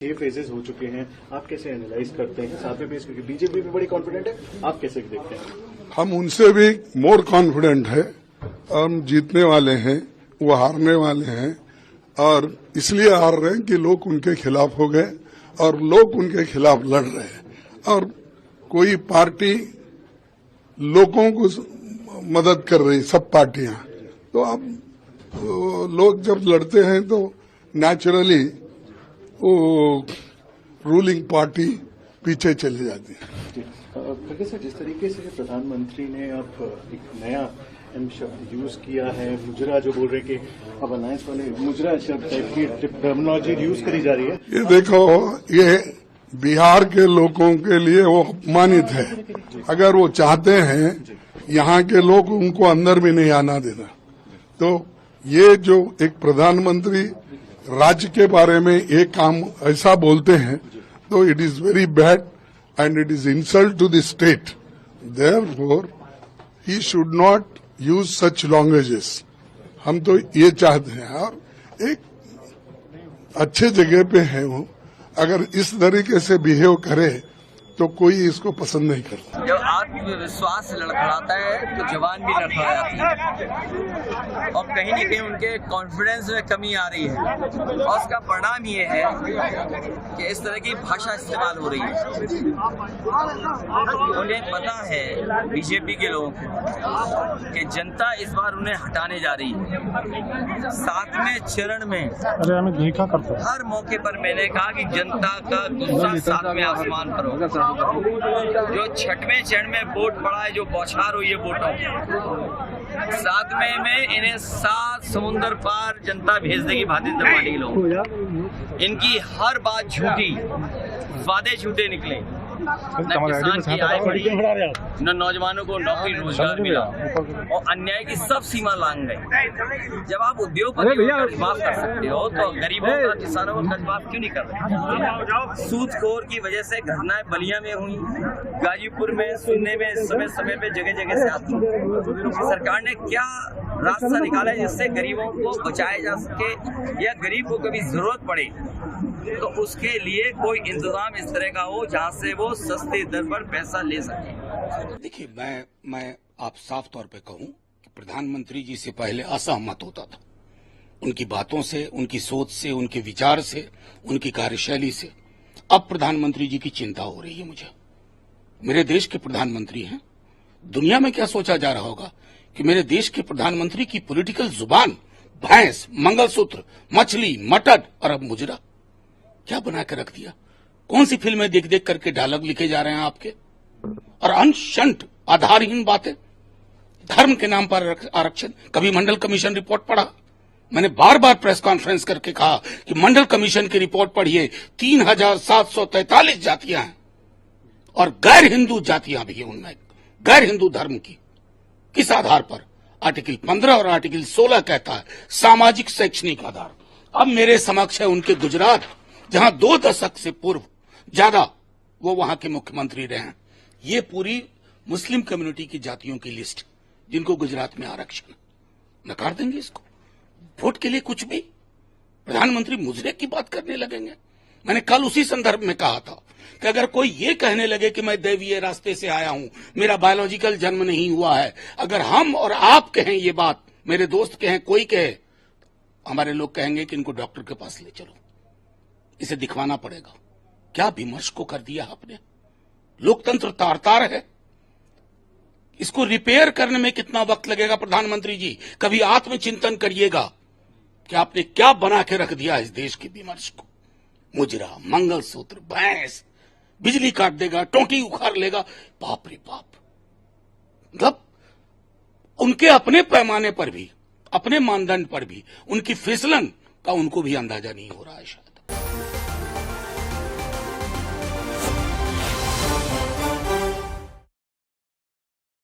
ये फेजेस हो चुके हैं, आप कैसे एनालाइज करते हैं? साथ में पेश करके बीजेपी भी बड़ी कॉन्फिडेंट है, आप कैसे देखते हैं? हम उनसे भी मोर कॉन्फिडेंट है। हम जीतने वाले हैं, वो हारने वाले हैं, और इसलिए हार रहे हैं कि लोग उनके खिलाफ हो गए और लोग उनके खिलाफ लड़ रहे हैं। और कोई पार्टी लोगों को मदद कर रही, सब पार्टियां, तो अब लोग जब लड़ते हैं तो नेचुरली वो रूलिंग पार्टी पीछे चली जाती है। खड़गे सर, जिस तरीके से प्रधानमंत्री ने अब एक नया शब्द यूज किया है, मुजरा, जो बोल रहे कि अब अलायंस वाले मुजरा शब्द टाइप की टर्मिनोलॉजी यूज करी जा रही है। ये देखो, ये बिहार के लोगों के लिए वो अपमानित है। अगर वो चाहते हैं यहाँ के लोग उनको अंदर भी नहीं आना देना, तो ये जो एक प्रधानमंत्री राज्य के बारे में एक काम ऐसा बोलते हैं, तो it is very bad and it is insult to the state. Therefore he should not use such languages. हम तो ये चाहते हैं, और एक अच्छे जगह पे है वो, अगर इस तरीके से बिहेव करे तो कोई इसको पसंद नहीं करता। जब आत्मविश्वास लड़खड़ाता है तो जवान भी लड़खड़ा जाती है, और कहीं न कहीं उनके कॉन्फिडेंस में कमी आ रही है, और उसका परिणाम ये है कि इस तरह की भाषा इस्तेमाल हो रही है। उन्हें पता है, बीजेपी के लोगों को, कि जनता इस बार उन्हें हटाने जा रही है। 7वें चरण में हर मौके पर मैंने कहा कि जनता का गुस्सा 7वें आसमान पर होगा। जो 6वें चरण में वोट पड़ा है, जो बौछार हुई है वोटों, 7वें में इन्हें 7 समुंदर पार जनता भेज देगी भारतीय जनता पार्टी के लोग। इनकी हर बात झूठी, वादे झूठे निकले, न किसान की आय बढ़ी, न नौजवानों को नौकरी रोजगार मिला, और अन्याय की सब सीमा लांग गई। जब आप उद्योगपतियों को कर्ज माफ कर सकते हो, तो गरीबों का, किसानों को कर्ज माफ क्यों नहीं कर रहे? सूदखोर की वजह से घटनाएं बलिया में हुई, गाजीपुर में सुनने में समय समय पे जगह जगह से आती। सरकार ने क्या रास्ता निकाला है जिससे गरीबों को बचाया जा सके, या गरीब को कभी जरूरत पड़े तो उसके लिए कोई इंतजाम इस तरह का हो जहां से वो सस्ती दर पर पैसा ले सके। देखिए, मैं आप साफ तौर पे कहूं कि प्रधानमंत्री जी से पहले असहमत होता था, उनकी बातों से, उनकी सोच से, उनके विचार से, उनकी कार्यशैली से। अब प्रधानमंत्री जी की चिंता हो रही है मुझे। मेरे देश के प्रधानमंत्री हैं, दुनिया में क्या सोचा जा रहा होगा कि मेरे देश के प्रधानमंत्री की पॉलिटिकल जुबान भैंस, मंगलसूत्र, मछली, मटन और अब मुजरा क्या बना के रख दिया। कौन सी फिल्में देख देख करके डायलॉग लिखे जा रहे हैं आपके, और अनशंट आधारहीन बातें। धर्म के नाम पर आरक्षण। कभी मंडल कमीशन रिपोर्ट पढ़ा? मैंने बार बार प्रेस कॉन्फ्रेंस करके कहा कि मंडल कमीशन की रिपोर्ट पढ़िए। 3743 जातियां हैं, और गैर हिंदू जातियां भी हैं उनमें, गैर हिंदू धर्म की। किस आधार पर? आर्टिकल 15 और आर्टिकल 16 कहता है सामाजिक शैक्षणिक आधार। अब मेरे समक्ष है उनके गुजरात, जहां 2 दशक से पूर्व ज्यादा वो वहां के मुख्यमंत्री रहे हैं। ये पूरी मुस्लिम कम्युनिटी की जातियों की लिस्ट, जिनको गुजरात में आरक्षण। नकार देंगे इसको? वोट के लिए कुछ भी प्रधानमंत्री मुजरे की बात करने लगेंगे। मैंने कल उसी संदर्भ में कहा था कि अगर कोई ये कहने लगे कि मैं दैवीय रास्ते से आया हूं, मेरा बायोलॉजिकल जन्म नहीं हुआ है, अगर हम और आप कहें ये बात, मेरे दोस्त कहें, कोई कहे, हमारे लोग कहेंगे कि इनको डॉक्टर के पास ले चलो, इसे दिखवाना पड़ेगा। क्या विमर्श को कर दिया आपने? लोकतंत्र तार तार है, इसको रिपेयर करने में कितना वक्त लगेगा? प्रधानमंत्री जी, कभी आत्मचिंतन करिएगा कि आपने क्या बना के रख दिया इस देश के विमर्श को। मुजरा, मंगलसूत्र, भैंस, बिजली काट देगा, टोंटी उखाड़ लेगा, बाप रे बाप। मतलब उनके अपने पैमाने पर भी, अपने मानदंड पर भी उनकी फिसलन का उनको भी अंदाजा नहीं हो रहा है शायद।